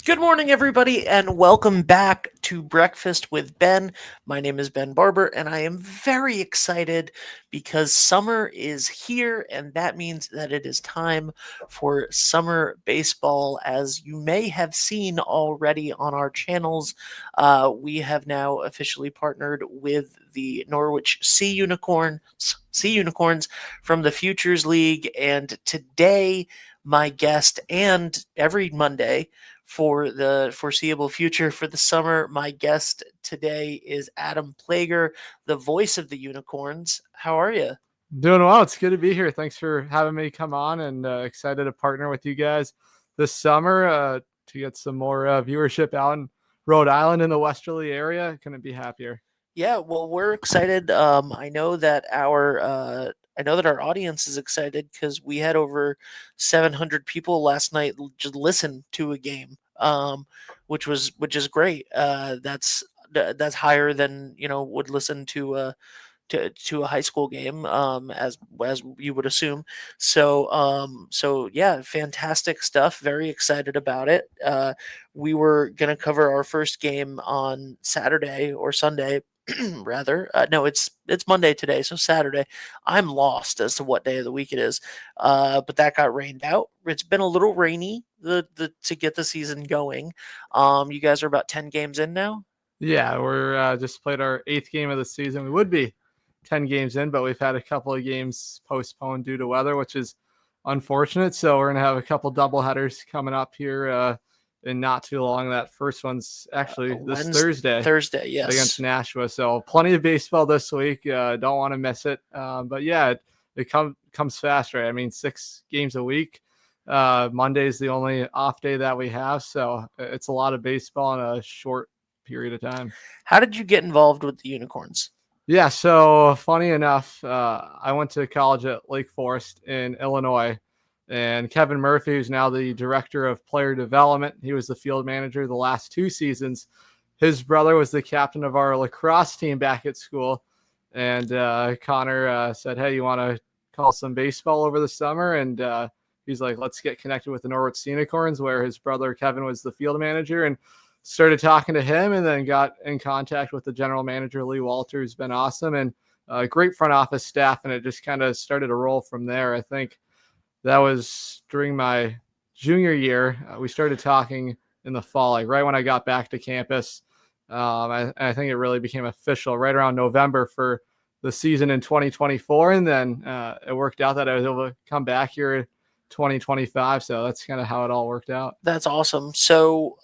Good morning, everybody, and welcome back to Breakfast with Ben. My name is Ben Barber, and I am very excited because summer is here, and that means that it is time for summer baseball. As you may have seen already on our channels, we have now officially partnered with the Norwich Sea Unicorns from the Futures League, and today, my guest, and every Monday, for the foreseeable future for the summer. My guest today is Adam Plager, the voice of the Unicorns. How are you? Doing well. It's good to be here. Thanks for having me come on, and excited to partner with you guys this summer to get some more viewership out in Rhode Island in the Westerly area. Couldn't be happier. Yeah, well, we're excited. I know that our audience is excited because we had over 700 people last night just listen to a game, which is great. That's higher than would listen to a high school game, as you would assume. So yeah, fantastic stuff. Very excited about it. We were gonna cover our first game on Saturday or Sunday. Rather, no, it's Monday today, so Saturday. I'm lost as to what day of the week it is, but that got rained out. It's been a little rainy the to get the season going. You guys are about 10 games in now. Yeah, we're just played our 8th game of the season. We would be 10 games in, but we've had a couple of games postponed due to weather, which is unfortunate. So we're gonna have a couple double headers coming up here in not too long. That first one's actually this Thursday Thursday, yes. against Nashua. So plenty of baseball this week. Don't want to miss it. But yeah, it comes fast, right? I mean, 6 games a week. Monday is the only off day that we have, so it's a lot of baseball in a short period of time. How did you get involved with the Unicorns? Yeah, so funny enough, I went to college at Lake Forest in Illinois, and Kevin Murphy, who's now the director of player development, he was the field manager the last 2 seasons. His brother was the captain of our lacrosse team back at school, and Connor said, "Hey, you want to call some baseball over the summer?" And he's like, "Let's get connected with the Norwich Unicorns," where his brother Kevin was the field manager, and started talking to him, and then got in contact with the general manager, Lee Walter, who's been awesome, and great front office staff. And it just kind of started to roll from there. I think that was during my junior year. We started talking in the fall, like right when I got back to campus. I think it really became official right around November for the season in 2024. And then it worked out that I was able to come back here 2025. So that's kind of how it all worked out. That's awesome. So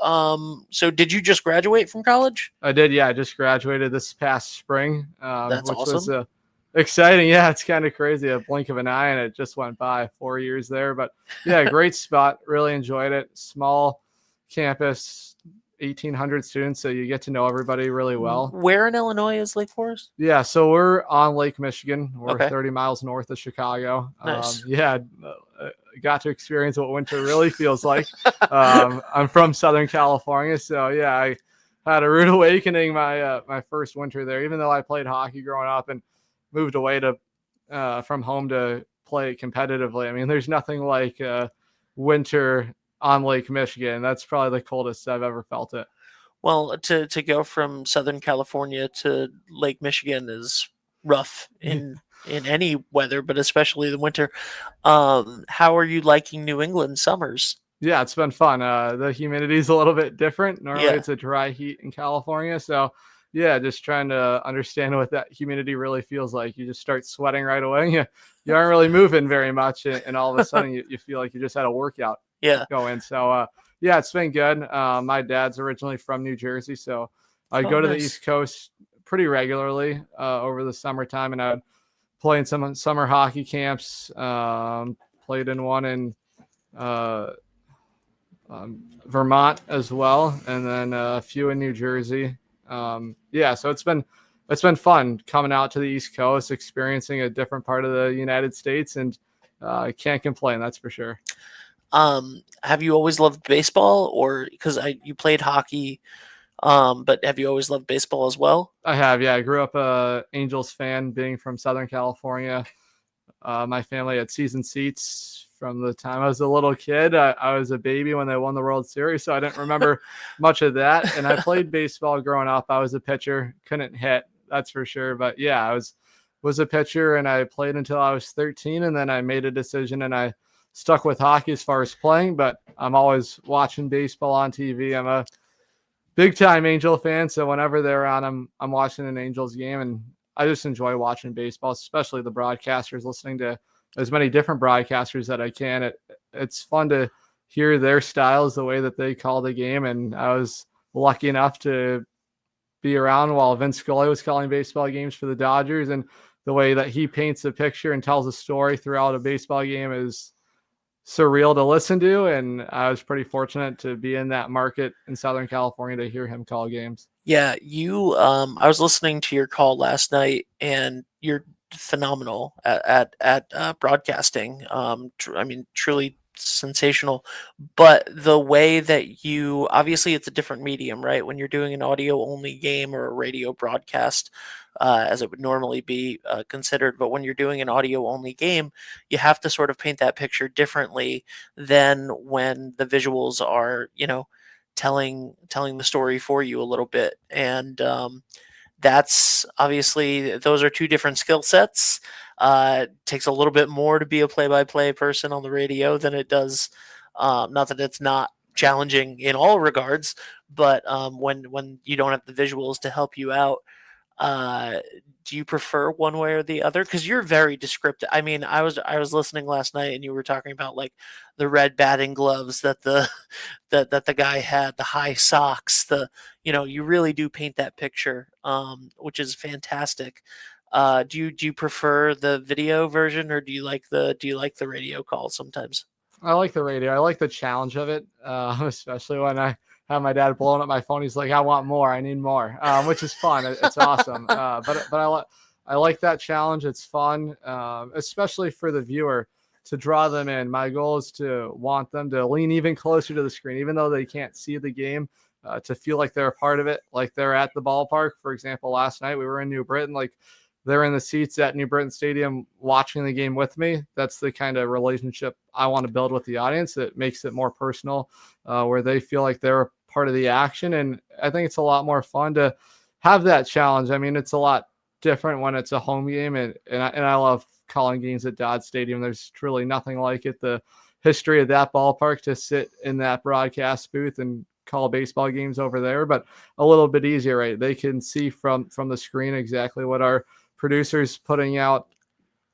did you just graduate from college? I did. Yeah. I just graduated this past spring, That's which was awesome. exciting. Yeah. It's kind of crazy. A blink of an eye and it just went by 4 years there, but yeah, great spot. Really enjoyed it. Small campus, 1,800 students. So you get to know everybody really well. Where in Illinois is Lake Forest? Yeah, so we're on Lake Michigan. We're Okay, 30 miles north of Chicago. nice. Yeah, got to experience what winter really feels like. I'm from Southern California, so yeah, I had a rude awakening my first winter there. Even though I played hockey growing up and moved away to from home to play competitively, I mean, there's nothing like winter on Lake Michigan. That's probably the coldest I've ever felt it. Well, to go from Southern California to Lake Michigan is rough in any weather, but especially the winter. How are you liking New England summers? Yeah, it's been fun. The humidity is a little bit different. Normally, Yeah, it's a dry heat in California. So, yeah, just trying to understand what that humidity really feels like. You just start sweating right away. You aren't really moving very much. And all of a sudden, you feel like you just had a workout yeah. going. So, yeah, it's been good. My dad's originally from New Jersey. So, I Oh, go to the nice. East Coast pretty regularly over the summertime. And I would play in some summer hockey camps, played in one in uh, Vermont as well, and then a few in New Jersey. Yeah, so it's been fun coming out to the East Coast, experiencing a different part of the United States, and I can't complain. That's for sure. Have you always loved baseball, or because I you played hockey, but have you always loved baseball as well? I have, yeah. I grew up a Angels fan, being from Southern California. My family had season seats from the time I was a little kid. I was a baby when they won the World Series, so I didn't remember much of that. And I played baseball growing up. I was a pitcher, couldn't hit, that's for sure. But yeah, I was a pitcher, and I played until I was 13, and then I made a decision and I stuck with hockey as far as playing. But I'm always watching baseball on TV. I'm a big time Angel fan, so whenever they're on, I'm watching an Angels game, and I just enjoy watching baseball, especially the broadcasters, listening to as many different broadcasters that I can. It's fun to hear their styles, the way that they call the game, and I was lucky enough to be around while Vince Scully was calling baseball games for the Dodgers, and the way that he paints a picture and tells a story throughout a baseball game is surreal to listen to. And I was pretty fortunate to be in that market in Southern California to hear him call games. Yeah, I was listening to your call last night, and you're phenomenal at broadcasting. I mean, truly sensational. But the way that you, obviously, it's a different medium, right? When you're doing an audio only game or a radio broadcast, as it would normally be considered. But when you're doing an audio only game, you have to sort of paint that picture differently than when the visuals are, telling the story for you a little bit. And that's obviously, those are two different skill sets. Takes a little bit more to be a play-by-play person on the radio than it does. Not that it's not challenging in all regards, but when you don't have the visuals to help you out, uh, do you prefer one way or the other? Because you're very descriptive. I mean, I was listening last night, and you were talking about like the red batting gloves that the that the guy had, the high socks, you really do paint that picture, which is fantastic. Do you prefer the video version, or do you like the radio call sometimes? I like the radio. I like the challenge of it, especially when I have my dad blowing up my phone. He's like, "I want more. I need more," which is fun. It's awesome. But I like that challenge. It's fun, especially for the viewer, to draw them in. My goal is to want them to lean even closer to the screen, even though they can't see the game, to feel like they're a part of it, like they're at the ballpark. For example, last night we were in New Britain, like they're in the seats at New Britain Stadium watching the game with me. That's the kind of relationship I want to build with the audience. It makes it more personal, where they feel like they're a part of the action. And I think it's a lot more fun to have that challenge. I mean, it's a lot different when it's a home game, and I love calling games at Dodge Stadium. There's truly nothing like it. The history of that ballpark, to sit in that broadcast booth and call baseball games over there, but a little bit easier, right? They can see from the screen exactly what our producers putting out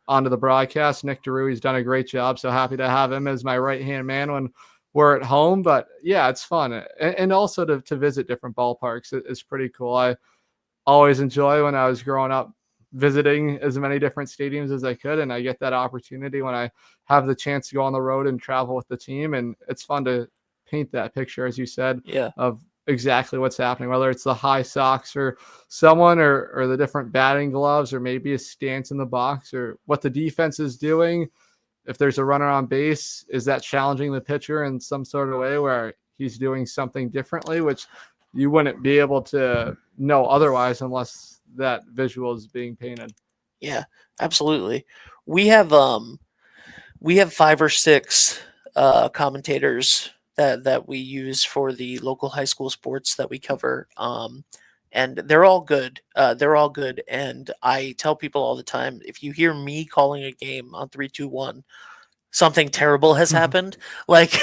onto the broadcast. Nick DeRui's done a great job, so happy to have him as my right hand man when we're at home. But yeah, it's fun, and also to visit different ballparks is pretty cool. I always enjoy, when I was growing up, visiting as many different stadiums as I could, and I get that opportunity when I have the chance to go on the road and travel with the team. And it's fun to paint that picture, as you said, Yeah. of exactly what's happening, whether it's the high socks or someone, or the different batting gloves, or maybe a stance in the box, or what the defense is doing. If there's a runner on base, is that challenging the pitcher in some sort of way where he's doing something differently, which you wouldn't be able to know otherwise unless that visual is being painted. Yeah, absolutely. We have we have 5 or 6 commentators that we use for the local high school sports that we cover, and they're all good. They're all good, and I tell people all the time, if you hear me calling a game on 3, 2, 1, something terrible has happened. Like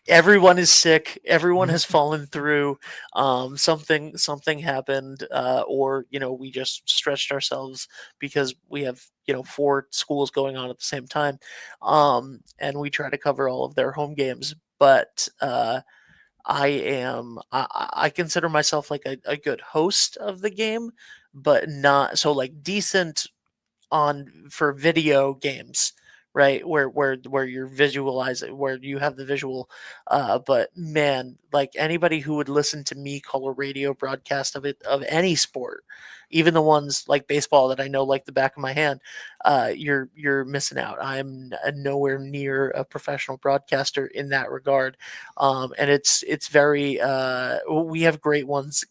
everyone is sick, everyone has fallen through. Something happened, or we just stretched ourselves because we have 4 schools going on at the same time, and we try to cover all of their home games. But I consider myself like a good host of the game, but not so like decent on for video games, right? Where you're visualizing, where you have the visual. But man, like anybody who would listen to me call a radio broadcast of any sport, even the ones like baseball that I know like the back of my hand, you're missing out. I'm nowhere near a professional broadcaster in that regard. And it's very we have great ones,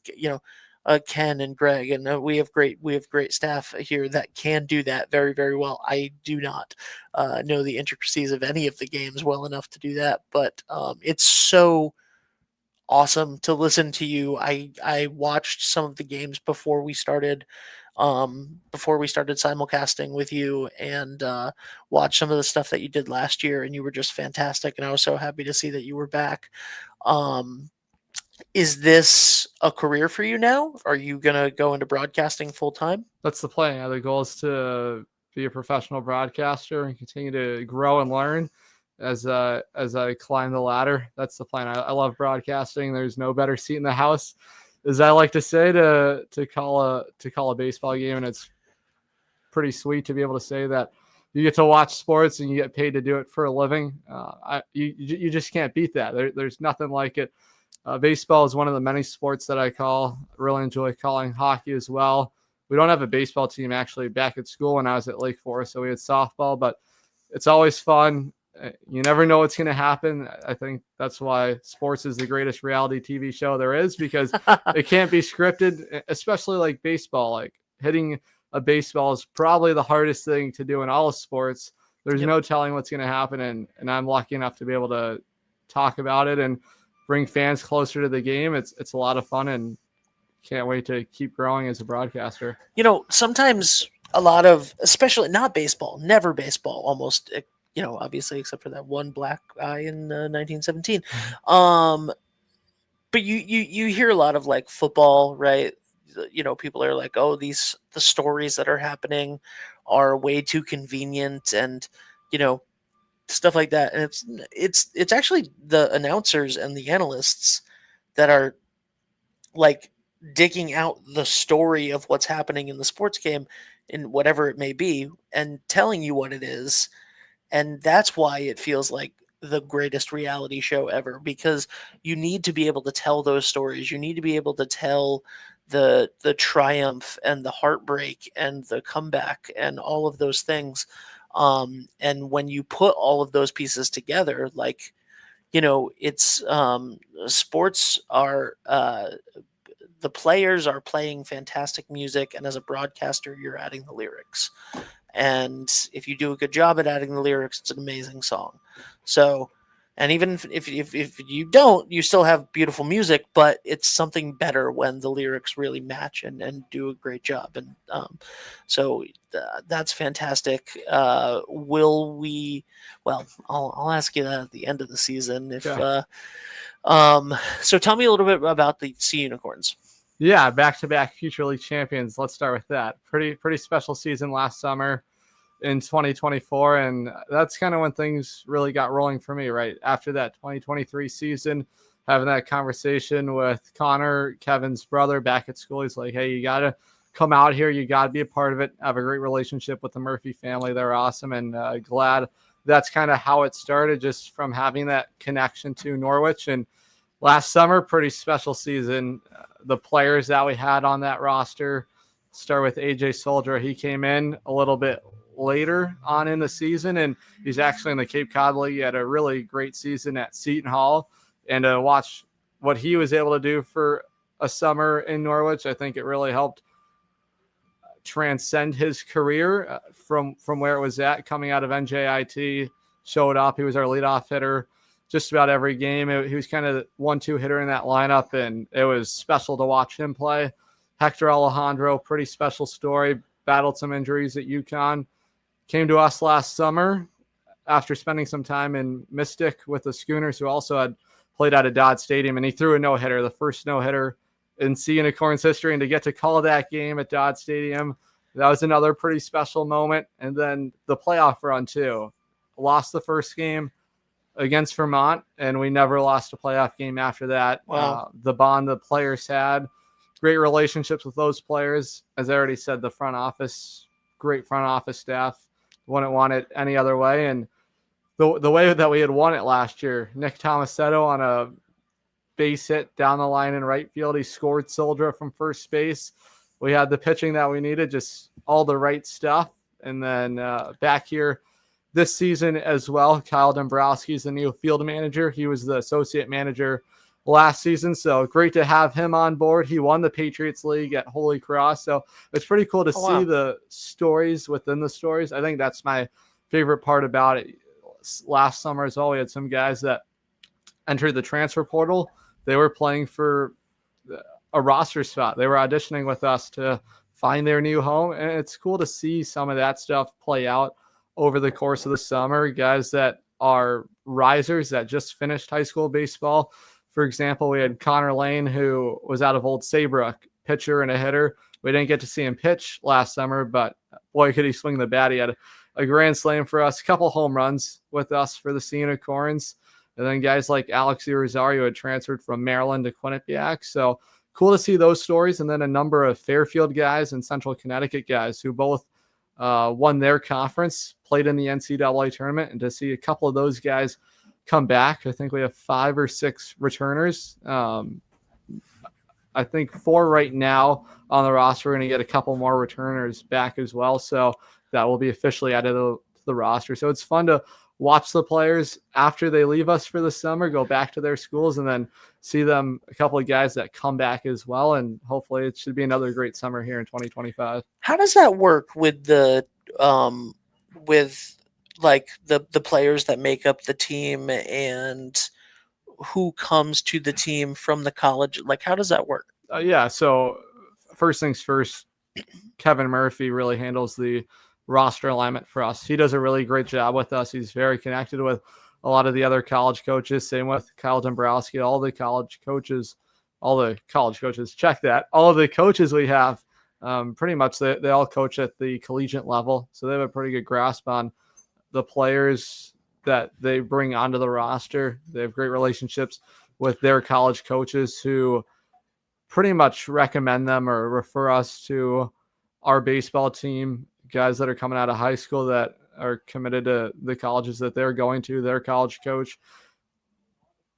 Ken and Greg, and we have great staff here that can do that very very well. I do not know the intricacies of any of the games well enough to do that, but it's so awesome to listen to you. I watched some of the games before we started simulcasting with you, and watched some of the stuff that you did last year, and you were just fantastic, and I was so happy to see that you were back. Um, is this a career for you now? Are you gonna go into broadcasting full time? That's the plan. The goal is to be a professional broadcaster and continue to grow and learn as I climb the ladder. That's the plan. I love broadcasting. There's no better seat in the house, as I like to say, to call a baseball game, and it's pretty sweet to be able to say that you get to watch sports and you get paid to do it for a living. You just can't beat that. There's nothing like it. Baseball is one of the many sports that I really enjoy calling. Hockey as well. We don't have a baseball team actually back at school when I was at Lake Forest, so we had softball, but it's always fun. You never know what's going to happen. I think that's why sports is the greatest reality TV show there is, because it can't be scripted, especially like baseball. Like hitting a baseball is probably the hardest thing to do in all of sports. There's Yep. no telling what's going to happen, and I'm lucky enough to be able to talk about it and bring fans closer to the game. It's a lot of fun, and can't wait to keep growing as a broadcaster. Sometimes a lot of, especially not baseball, never baseball, almost, obviously, except for that one black guy in 1917. Um, but you hear a lot of like football, right? People are like, oh, the stories that are happening are way too convenient, and you know, stuff like that. And it's actually the announcers and the analysts that are like digging out the story of what's happening in the sports game, in whatever it may be, and telling you what it is. And that's why it feels like the greatest reality show ever, because you need to be able to tell those stories. You need to be able to tell the triumph and the heartbreak and the comeback and all of those things. And when you put all of those pieces together, like, it's sports are the players are playing fantastic music, and as a broadcaster, you're adding the lyrics. And if you do a good job at adding the lyrics, it's an amazing song. So, and even if you don't, you still have beautiful music, but it's something better when the lyrics really match and do a great job. And so that's fantastic. Will we? Well, I'll ask you that at the end of the season. If Okay. so, tell me a little bit about the Sea Unicorns. Yeah, back-to-back Future League champions. Let's start with that. Pretty special season last summer in 2024, and that's kind of when things really got rolling for me, right? After that 2023 season, having that conversation with Connor, Kevin's brother, back at school. He's like, hey, you got to come out here. You got to be a part of it. I have a great relationship with the Murphy family. They're awesome, and glad that's kind of how it started, just from having that connection to Norwich. And last summer, pretty special season. The players that we had on that roster, start with AJ Soldier. He came in a little bit later on in the season, and he's actually in the Cape Cod League. He had a really great season at Seton Hall, and to watch what he was able to do for a summer in Norwich, I think it really helped transcend his career from where it was at. Coming out of NJIT, showed up. He was our leadoff hitter just about every game. He was kind of the 1-2 hitter in that lineup, and it was special to watch him play. Hector Alejandro, pretty special story. Battled some injuries at UConn. Came to us last summer after spending some time in Mystic with the Schooners, who also had played out of Dodd Stadium, and he threw a no-hitter, the first no-hitter in Sea Unicorns history. And to get to call that game at Dodd Stadium, that was another pretty special moment. And then the playoff run, too. Lost the first game against Vermont, and we never lost a playoff game after that. Wow. The bond the players had, great relationships with those players. As I already said, the front office, great front office staff. Wouldn't want it any other way. And the way that we had won it last year, Nick Tomasetto on a base hit down the line in right field. He scored Soldier from first base. We had the pitching that we needed, just all the right stuff. And then back here this season as well, Kyle Dombrowski is the new field manager. He was the associate manager last season. So great to have him on board. He won the Patriots League at Holy Cross. So it's pretty cool to Oh see wow. the stories within the stories. I think that's my favorite part about it. Last summer as well, we had some guys that entered the transfer portal. They were playing for a roster spot. They were auditioning with us to find their new home. And it's cool to see some of that stuff play out over the course of the summer. Guys that are risers that just finished high school baseball. For example, we had Connor Lane, who was out of Old Saybrook, pitcher and a hitter. We didn't get to see him pitch last summer, but boy, could he swing the bat. He had a grand slam for us, a couple home runs with us for the Unicorns. And then guys like Alex Rosario had transferred from Maryland to Quinnipiac. So cool to see those stories. And then a number of Fairfield guys and Central Connecticut guys who both won their conference, played in the NCAA tournament, and to see a couple of those guys come back. I think we have 5 or 6 returners. I think 4 right now on the roster. We're going to get a couple more returners back as well. So that will be officially added to the roster. So it's fun to watch the players after they leave us for the summer, go back to their schools, and then see them, a couple of guys that come back as well. And hopefully it should be another great summer here in 2025. How does that work with the with like the players that make up the team and who comes to the team from the college? Like, how does that work? Yeah. So first things first, Kevin Murphy really handles the roster alignment for us. He does a really great job with us. He's very connected with a lot of the other college coaches. Same with Kyle Dombrowski, all the college coaches, check that. All of the coaches we have, pretty much they all coach at the collegiate level. So they have a pretty good grasp on the players that they bring onto the roster. They have great relationships with their college coaches who pretty much recommend them or refer us to our baseball team, guys that are coming out of high school that are committed to the colleges that they're going to. Their college coach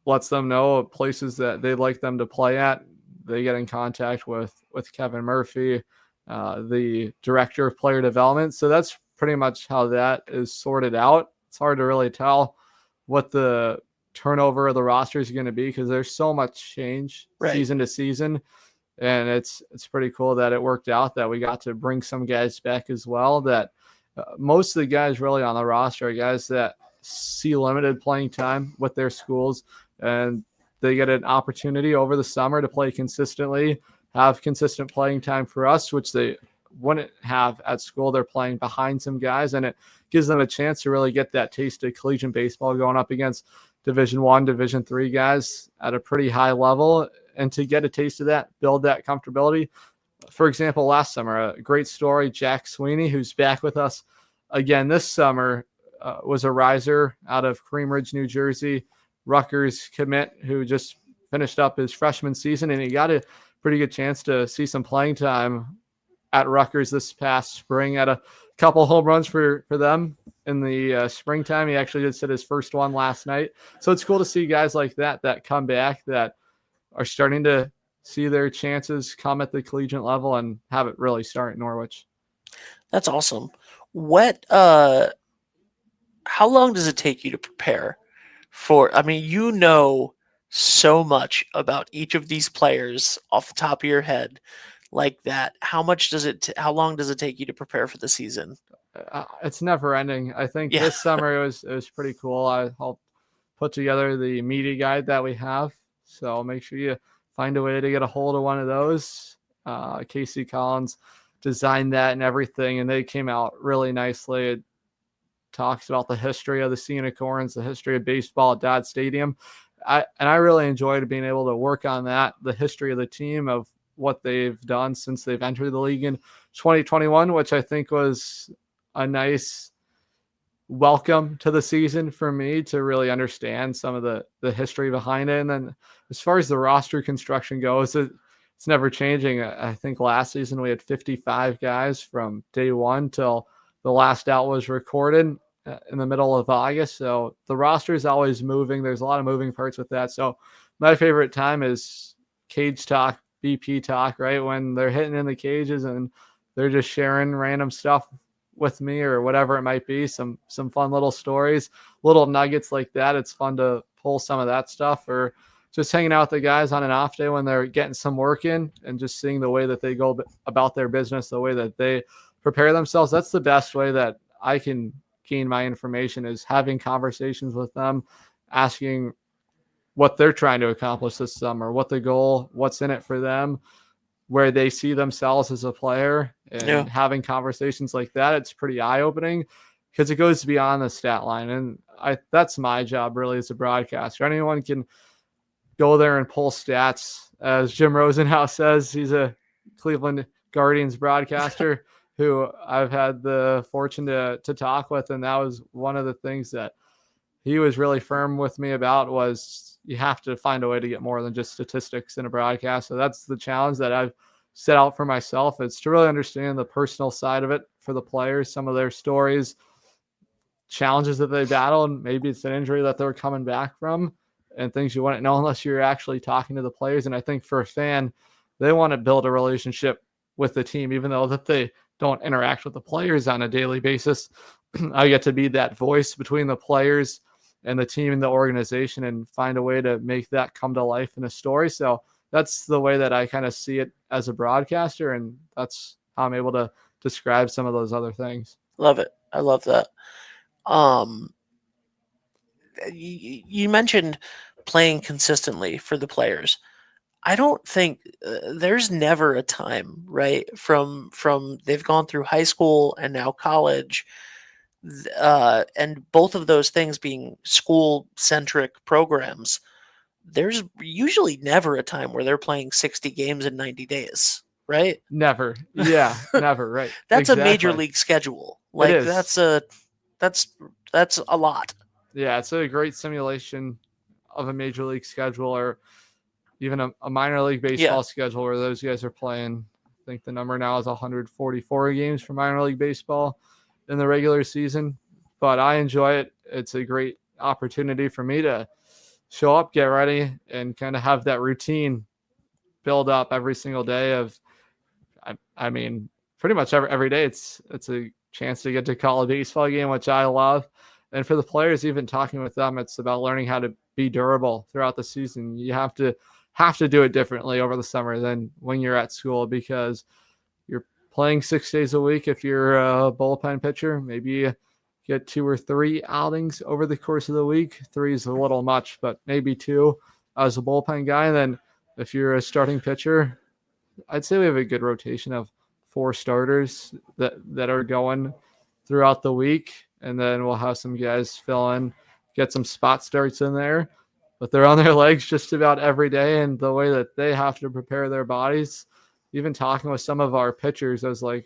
lets them know places that they'd like them to play at. They get in contact with Kevin Murphy, the director of player development. So that's pretty much how that is sorted out. It's hard to really tell what the turnover of the roster is going to be because there's so much change season to season. And it's pretty cool that it worked out that we got to bring some guys back as well. That most of the guys really on the roster are guys that see limited playing time with their schools, and they get an opportunity over the summer to play consistently, have consistent playing time for us, which they wouldn't have at school. They're playing behind some guys, and it gives them a chance to really get that taste of collegiate baseball going up against Division I, Division III guys at a pretty high level. And to get a taste of that, build that comfortability. For example, last summer, a great story, Jack Sweeney, who's back with us again this summer, was a riser out of Cream Ridge, New Jersey, Rutgers commit, who just finished up his freshman season, and he got a pretty good chance to see some playing time at Rutgers this past spring, at a couple home runs for them in the springtime. He actually just hit his first one last night. So it's cool to see guys like that come back, that are starting to see their chances come at the collegiate level and have it really start at Norwich. That's awesome. What how long does it take you to prepare for, I mean, you know so much about each of these players off the top of your head like that. How how long does it take you to prepare for the season? It's never ending. I think this summer it was pretty cool. I helped put together the media guide that we have. So make sure you find a way to get a hold of one of those. Casey Collins designed that and everything, and they came out really nicely. It talks about the history of the Unicorns, the history of baseball at Dodd Stadium. I really enjoyed being able to work on that, the history of the team, of what they've done since they've entered the league in 2021, which I think was a nice welcome to the season for me to really understand some of the history behind it. And then as far as the roster construction goes, it's never changing. I think last season we had 55 guys from day one till the last out was recorded in the middle of August. So the roster is always moving. There's a lot of moving parts with that. So my favorite time is cage talk, BP talk, right? When they're hitting in the cages and they're just sharing random stuff with me or whatever it might be, some fun little stories, little nuggets like that. It's fun to pull some of that stuff, or just hanging out with the guys on an off day when they're getting some work in and just seeing the way that they go about their business, the way that they prepare themselves. That's the best way that I can gain my information, is having conversations with them, asking what they're trying to accomplish this summer, what the goal, what's in it for them, where they see themselves as a player, Yeah. and having conversations like that. It's pretty eye opening because it goes beyond the stat line. And that's my job really as a broadcaster. Anyone can go there and pull stats. As Jim Rosenhaus says, he's a Cleveland Guardians broadcaster who I've had the fortune to talk with. And that was one of the things that he was really firm with me about, was you have to find a way to get more than just statistics in a broadcast. So that's the challenge that I've set out for myself. It's to really understand the personal side of it for the players, some of their stories, challenges that they battled. Maybe it's an injury that they're coming back from, and things you wouldn't know unless you're actually talking to the players. And I think for a fan, they want to build a relationship with the team, even though that they don't interact with the players on a daily basis. I get to be that voice between the players and the team and the organization, and find a way to make that come to life in a story. So that's the way that I kind of see it as a broadcaster, and that's how I'm able to describe some of those other things. Love it. I love that. Um, you mentioned playing consistently for the players. I don't think there's never a time, right? From they've gone through high school and now college, and both of those things being school centric programs. There's usually never a time where they're playing 60 games in 90 days, right? Never. Yeah, never. Right. That's a major Exactly. league schedule. It Like is. that's that's a lot. Yeah, it's a great simulation of a major league schedule, or even a minor league Yeah. baseball schedule where those guys are playing. I think the number now is 144 games for minor league baseball in the regular season. But I enjoy it. It's a great opportunity for me to show up, get ready, and kind of have that routine build up every single day of, I mean, pretty much every day it's a chance to get to call a baseball game, which I love. And for the players, even talking with them, it's about learning how to be durable throughout the season. You have to do it differently over the summer than when you're at school, because you're playing 6 days a week. If you're a bullpen pitcher, maybe you get 2 or 3 outings over the course of the week. 3 is a little much, but maybe 2 as a bullpen guy. And then if you're a starting pitcher, I'd say we have a good rotation of 4 starters that are going throughout the week, and then we'll have some guys fill in, get some spot starts in there, but they're on their legs just about every day. And the way that they have to prepare their bodies, even talking with some of our pitchers, I was like,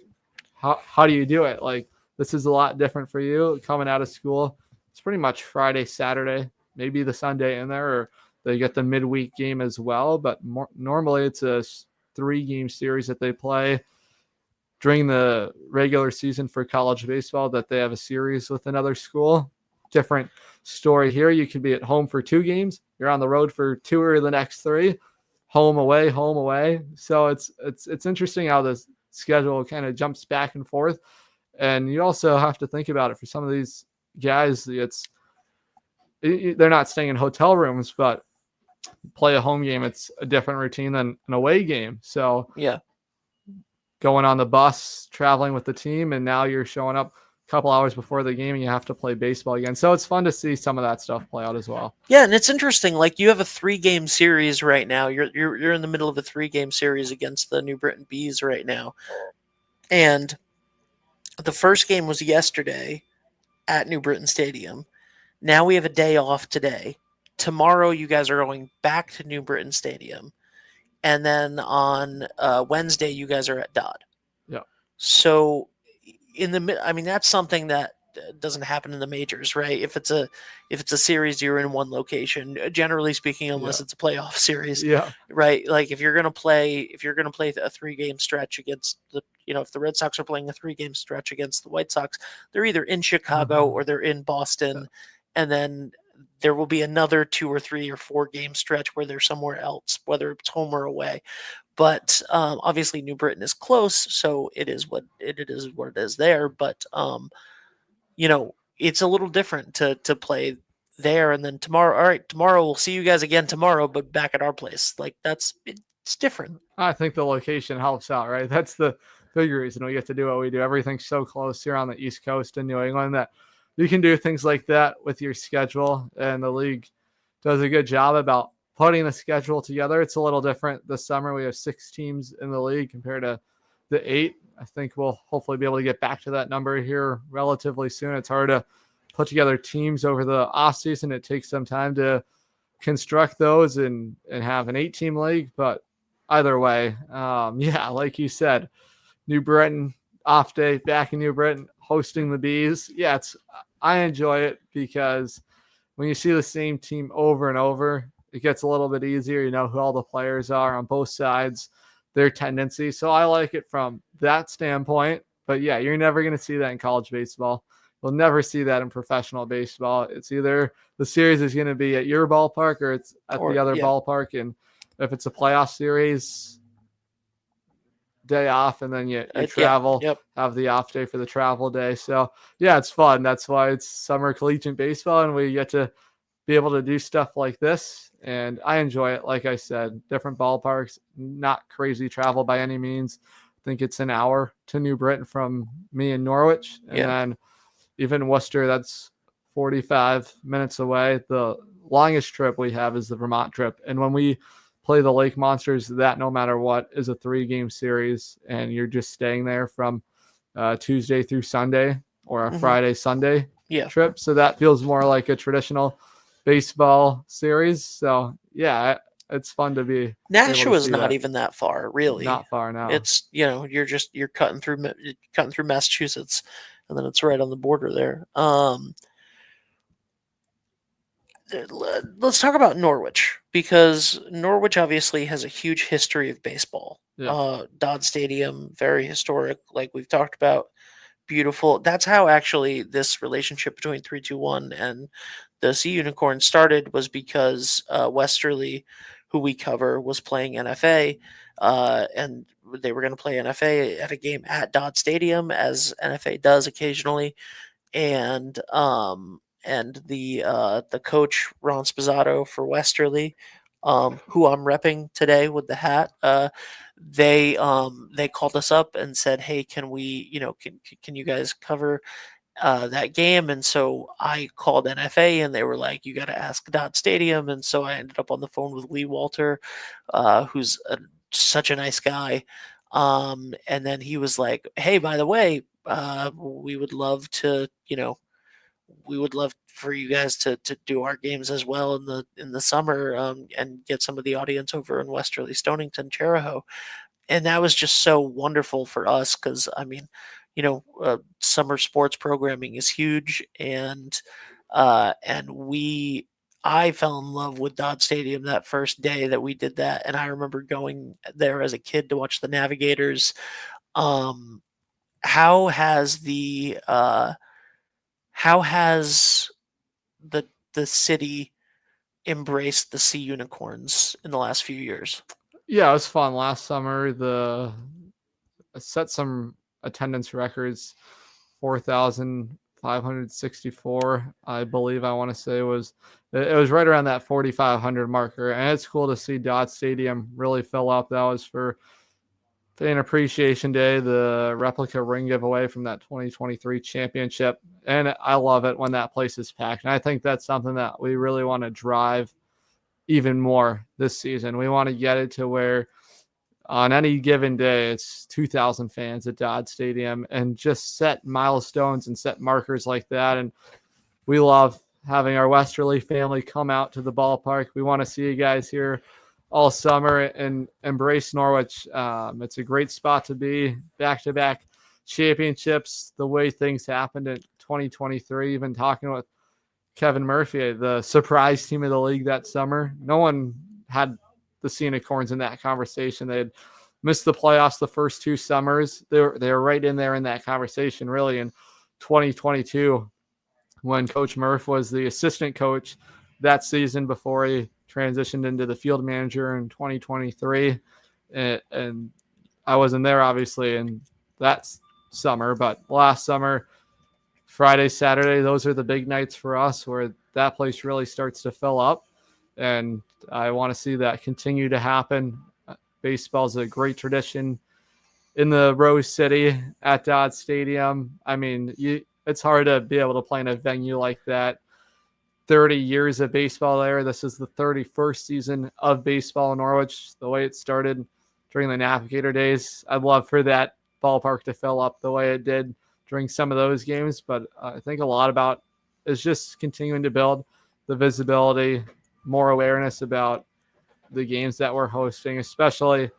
how do you do it? Like, this is a lot different for you coming out of school. It's pretty much Friday, Saturday, maybe the Sunday in there, or they get the midweek game as well. But normally it's a 3-game series that they play during the regular season for college baseball, that they have a series with another school. Different story here. You could be at home for 2 games. You're on the road for 2 or the next 3. Home away, home away. So it's interesting how the schedule kind of jumps back and forth. And you also have to think about it for some of these guys. They're not staying in hotel rooms, but play a home game, it's a different routine than an away game. So Yeah. going on the bus, traveling with the team, and now you're showing up a couple hours before the game and you have to play baseball again. So it's fun to see some of that stuff play out as well. Yeah, and it's interesting. Like, you have a 3-game series right now. You're in the middle of a 3-game series against the New Britain Bees right now, and the first game was yesterday at New Britain Stadium. Now we have a day off today. Tomorrow, you guys are going back to New Britain Stadium, and then on Wednesday, you guys are at Dodd. Yeah. So, I mean, that's something that doesn't happen in the majors, right? If it's a series, you're in one location, generally speaking, unless Yeah. it's a playoff series, Yeah. right? Like, if you're gonna play a 3-game stretch against if the Red Sox are playing a 3-game stretch against the White Sox, they're either in Chicago or they're in Boston, and then there will be another 2 or 3 or 4-game stretch where they're somewhere else, whether it's home or away. But obviously, New Britain is close, so it is what it is there. But it's a little different to play there, and then tomorrow, all right, tomorrow we'll see you guys again tomorrow, but back at our place. Like it's different. I think the location helps out, right? That's the big reason we get to do what we do. Everything's so close here on the East Coast in New England that you can do things like that with your schedule, and the league does a good job about putting the schedule together. It's a little different this summer. We have 6 teams in the league compared to the 8. I think we'll hopefully be able to get back to that number here relatively soon. It's hard to put together teams over the off season. It takes some time to construct those and have an 8-team league. But either way, yeah, like you said, New Britain off day, back in New Britain, hosting the Bees. Yeah, I enjoy it because when you see the same team over and over, it gets a little bit easier. You know who all the players are on both sides, their tendency. So I like it from that standpoint. But yeah, you're never going to see that in college baseball. You'll never see that in professional baseball. It's either the series is going to be at your ballpark or it's at the other ballpark. And if it's a playoff series, day off, and then you travel, have the off day for the travel day. So yeah, it's fun. That's why it's summer collegiate baseball, and we get to be able to do stuff like this. And I enjoy it. Like I said, different ballparks, not crazy travel by any means. I think it's an hour to New Britain from me in Norwich. And then even Worcester, that's 45 minutes away. The longest trip we have is the Vermont trip. And when we play the Lake Monsters, that no matter what is a 3-game series, and you're just staying there from Tuesday through Sunday or a Friday, Sunday trip. So that feels more like a traditional baseball series. So yeah, it's fun to be. Nashua's not even that far, really. Not far now. It's, you're cutting through Massachusetts, and then it's right on the border there. Let's talk about Norwich, because Norwich obviously has a huge history of baseball. Dodd Stadium, very historic, like we've talked about. Beautiful. That's how actually this relationship between 321 and the Sea Unicorn started, was because Westerly, who we cover, was playing NFA, and they were going to play NFA at a game at Dodd Stadium, as NFA does occasionally, and the coach Ron Spizzato for Westerly, who I'm repping today with the hat, they called us up and said, "Hey, can we, can you guys cover that game?" And so I called NFA, and they were like, "You got to ask Dodd Stadium." And so I ended up on the phone with Lee Walter, who's such a nice guy. And then he was like, "Hey, by the way, we would love to, we would love for you guys to do our games as well in the summer, and get some of the audience over in Westerly, Stonington, Cherahoe." And that was just so wonderful for us, because I mean, summer sports programming is huge, and I fell in love with Dodd Stadium that first day that we did that, and I remember going there as a kid to watch the Navigators. How has the city embraced the Sea Unicorns in the last few years? Yeah, it was fun last summer. Set some attendance records, 4,564, I believe. I want to say it was right around that 4,500 marker, and it's cool to see Dodd Stadium really fill up. That was for Fan Appreciation Day, the replica ring giveaway from that 2023 championship. And I love it when that place is packed. And I think that's something that we really want to drive even more this season. We want to get it to where on any given day, it's 2,000 fans at Dodd Stadium, and just set milestones and set markers like that. And we love having our Westerly family come out to the ballpark. We want to see you guys here all summer and embrace Norwich. It's a great spot to be. Back-to-back championships, the way things happened in 2023, even talking with Kevin Murphy, the surprise team of the league that summer. No one had the Sea Unicorns in that conversation. They had missed the playoffs the first 2 summers. They were right in there in that conversation, really, in 2022, when Coach Murph was the assistant coach that season before he transitioned into the field manager in 2023. And I wasn't there, obviously, in that summer, but last summer, Friday, Saturday, those are the big nights for us where that place really starts to fill up. And I want to see that continue to happen. Baseball is a great tradition in the Rose City at Dodge Stadium. I mean, it's hard to be able to play in a venue like that. 30 years of baseball there. This is the 31st season of baseball in Norwich, the way it started during the Navigator days. I'd love for that ballpark to fill up the way it did during some of those games, but I think a lot about is just continuing to build the visibility, more awareness about the games that we're hosting, especially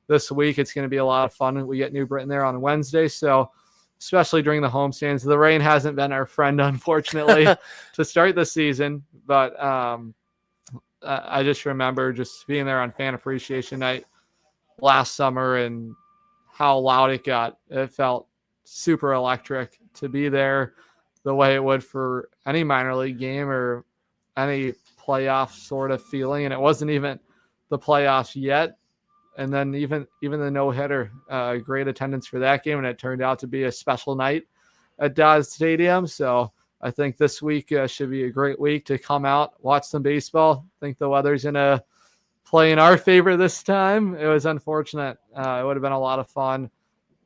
this week. It's going to be a lot of fun. We get New Britain there on Wednesday, so especially during the homestands. The rain hasn't been our friend, unfortunately, to start the season, but I just remember just being there on Fan Appreciation Night last summer and how loud it got. It felt super electric to be there the way it would for any minor league game or any playoff sort of feeling. And it wasn't even the playoffs yet. And then even the no-hitter, great attendance for that game, and it turned out to be a special night at Dodge Stadium. So I think this week should be a great week to come out, watch some baseball. I think the weather's going to play in our favor this time. It was unfortunate. It would have been a lot of fun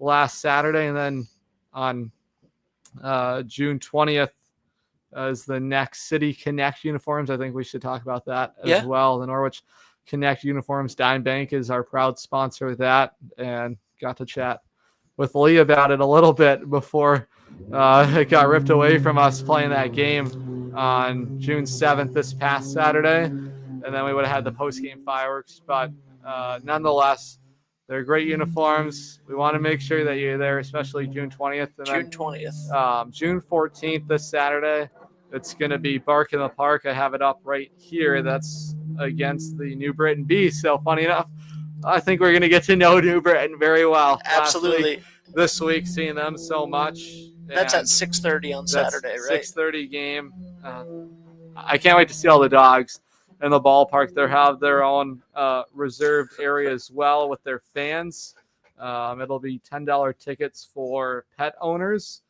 last Saturday. And then on June 20th is the next City Connect uniforms. I think we should talk about that as well. The Norwich Connect uniforms. Dime Bank is our proud sponsor of that, and got to chat with Lee about it a little bit before it got ripped away from us playing that game on June 7th this past Saturday, and then we would have had the post-game fireworks. But nonetheless, they're great uniforms. We want to make sure that you're there, especially June 20th. And June 20th. June 14th this Saturday, it's going to be Bark in the Park. I have it up right here. That's against the New Britain Bees. So funny enough, I think we're going to get to know New Britain very well. Absolutely. This week, seeing them so much. That's at 6:30 on Saturday, right? 6:30 game. I can't wait to see all the dogs in the ballpark. They have their own reserved area as well with their fans. It'll be $10 tickets for pet owners,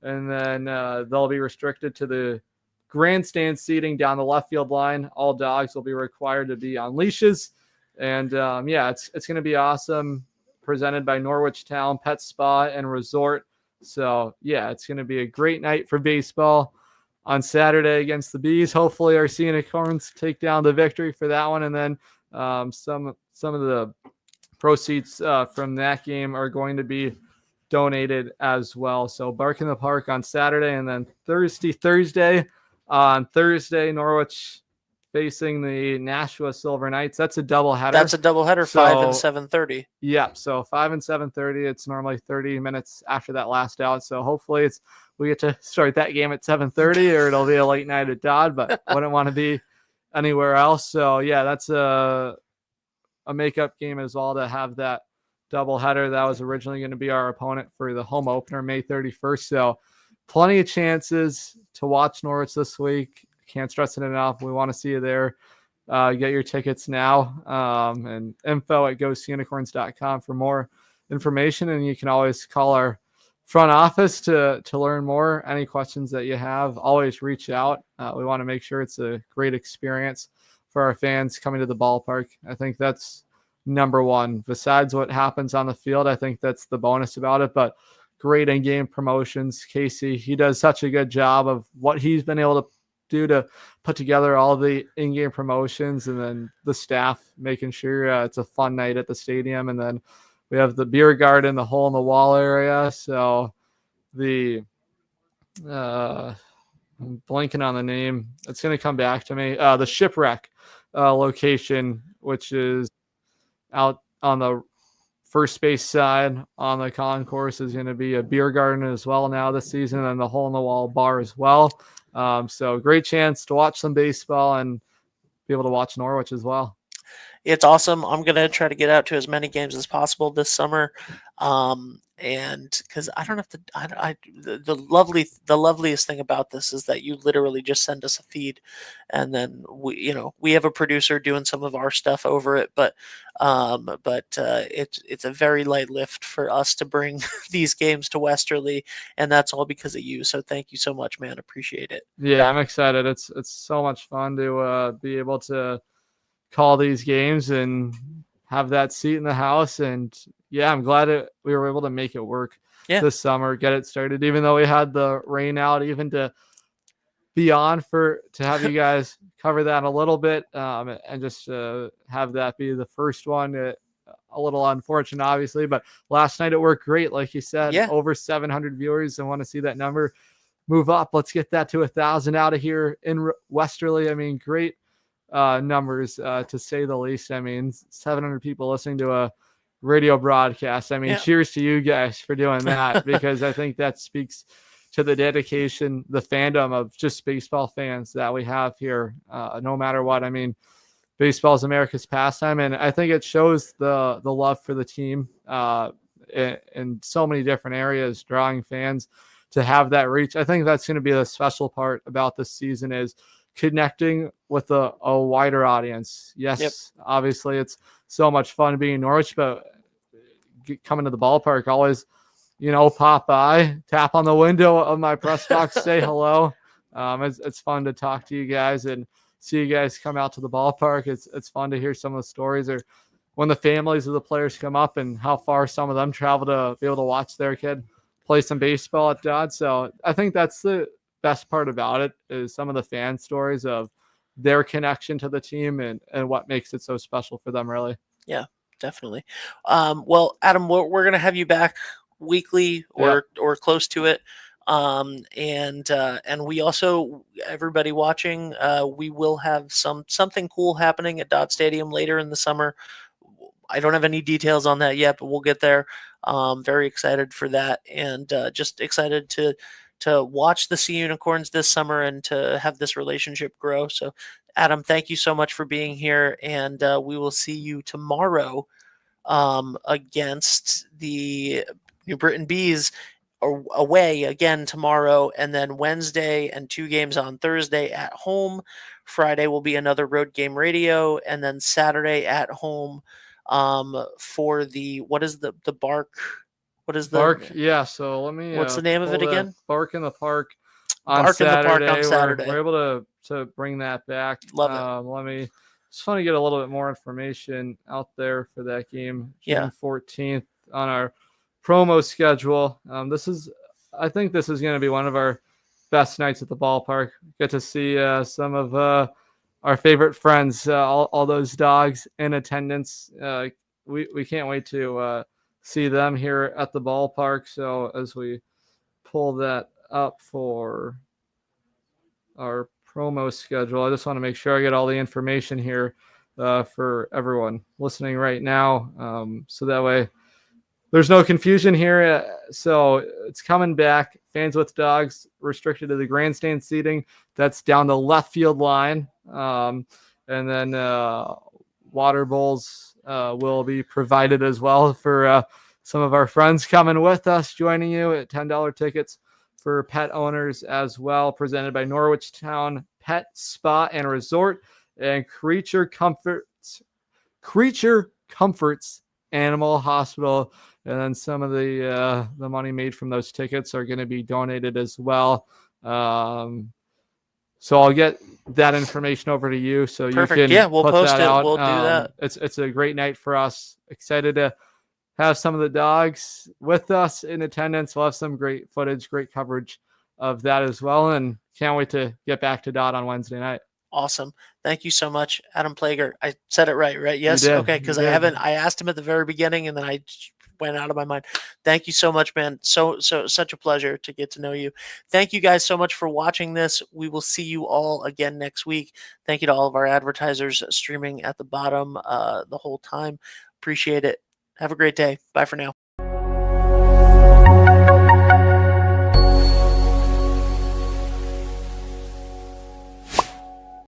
and then they'll be restricted to the grandstand seating down the left field line. All dogs will be required to be on leashes. And it's going to be awesome. Presented by Norwich Town Pet Spa and Resort. So it's going to be a great night for baseball on Saturday against the Bees. Hopefully our Unicorns take down the victory for that one. And then some of the proceeds from that game are going to be donated as well. So Bark in the Park on Saturday, and then Thursday. On Thursday, Norwich facing the Nashua Silver Knights. That's a doubleheader. That's a doubleheader, 5 and 7:30. Yeah, so 5 and 7:30. It's normally 30 minutes after that last out. So hopefully we get to start that game at 7:30, or it'll be a late night at Dodd, but wouldn't want to be anywhere else. So that's a makeup game as well to have that doubleheader. That was originally going to be our opponent for the home opener May 31st. So plenty of chances to watch Norwich this week. Can't stress it enough. We want to see you there. Get your tickets now. And info at ghostunicorns.com for more information. And you can always call our front office to learn more. Any questions that you have, always reach out. We want to make sure it's a great experience for our fans coming to the ballpark. I think that's number one. Besides what happens on the field, I think that's the bonus about it. But great in-game promotions. Casey, he does such a good job of what he's been able to do to put together all the in-game promotions, and then the staff making sure it's a fun night at the stadium. And then we have the beer garden, the hole in the wall area. So I'm blanking on the name. It's going to come back to me. The Shipwreck location, which is out on the first base side on the concourse, is going to be a beer garden as well now this season, and the hole in the wall bar as well. So great chance to watch some baseball and be able to watch Norwich as well. It's awesome. I'm gonna try to get out to as many games as possible this summer, and because I don't have to, the loveliest thing about this is that you literally just send us a feed, and then we have a producer doing some of our stuff over it, but it's a very light lift for us to bring these games to Westerly, and that's all because of you. So thank you so much, man. Appreciate it. Yeah, I'm excited. It's so much fun to be able to call these games and have that seat in the house. And yeah, I'm glad we were able to make it work Yeah. this summer, get it started, even though we had the rain out, even to be on to have you guys cover that a little bit, and just have that be the first one. A little unfortunate, obviously, but last night it worked great. Like you said, Yeah. over 700 viewers. I want to see that number move up. Let's get that to 1,000 out of here in Westerly. I mean, great numbers, to say the least. I mean, 700 people listening to a radio broadcast. I mean, Yeah. cheers to you guys for doing that, because I think that speaks to the dedication, the fandom of just baseball fans that we have here, no matter what. I mean, baseball is America's pastime, and I think it shows the love for the team in so many different areas, drawing fans to have that reach. I think that's going to be the special part about this season, is connecting with a wider audience. Yes, Yep. obviously it's so much fun being in Norwich, but coming to the ballpark, always, pop by, tap on the window of my press box, say hello. It's fun to talk to you guys and see you guys come out to the ballpark. It's fun to hear some of the stories, or when the families of the players come up and how far some of them travel to be able to watch their kid play some baseball at Dodd. So I think that's the best part about it, is some of the fan stories of their connection to the team and what makes it so special for them, really. Yeah, definitely. Well, Adam, we're gonna have you back weekly Yeah. or close to it. And we also, everybody watching, we will have something cool happening at Dot Stadium later in the summer. I don't have any details on that yet, but we'll get there. Very excited for that, and just excited to watch the Sea Unicorns this summer and to have this relationship grow. So, Adam, thank you so much for being here, and we will see you tomorrow against the New Britain Bees away again tomorrow, and then Wednesday and 2 games on Thursday at home. Friday will be another road game radio, and then Saturday at home for the what is the bark? What is Bark. the Yeah. So let me what's the name of pull it that again? Bark in the Park on Bark in the Park on Saturday. We're Saturday. able to bring that back. Love it. Let me just want to get a little bit more information out there for that game, Yeah. June 14th, on our promo schedule. I think this is going to be one of our best nights at the ballpark. Get to see some of our favorite friends, all those dogs in attendance. We can't wait to see them here at the ballpark. So as we pull that up for our promo schedule, I just want to make sure I get all the information here for everyone listening right now, so that way there's no confusion here. So it's coming back. Fans with Dogs restricted to the grandstand seating. That's down the left field line. And then water bowls will be provided as well for some of our friends coming with us, joining you at $10 tickets for pet owners as well, presented by Norwich Town Pet Spa and Resort and Creature Comforts Animal Hospital. And then some of the money made from those tickets are going to be donated as well. So I'll get that information over to you, so Perfect. you can Yeah, we'll put post that it. out. We'll do that. It's a great night for us. Excited to have some of the dogs with us in attendance. We'll have some great footage, great coverage of that as well, and can't wait to get back to Dot on Wednesday night. Awesome. Thank you so much, Adam Plager. I said it right? You Yes. did. Okay, You because did. I asked him at the very beginning, and then I just went out of my mind. Thank you so much, man. So such a pleasure to get to know you. Thank you guys so much for watching this. We will see you all again next week. Thank you to all of our advertisers streaming at the bottom the whole time. Appreciate it. Have a great day. Bye for now.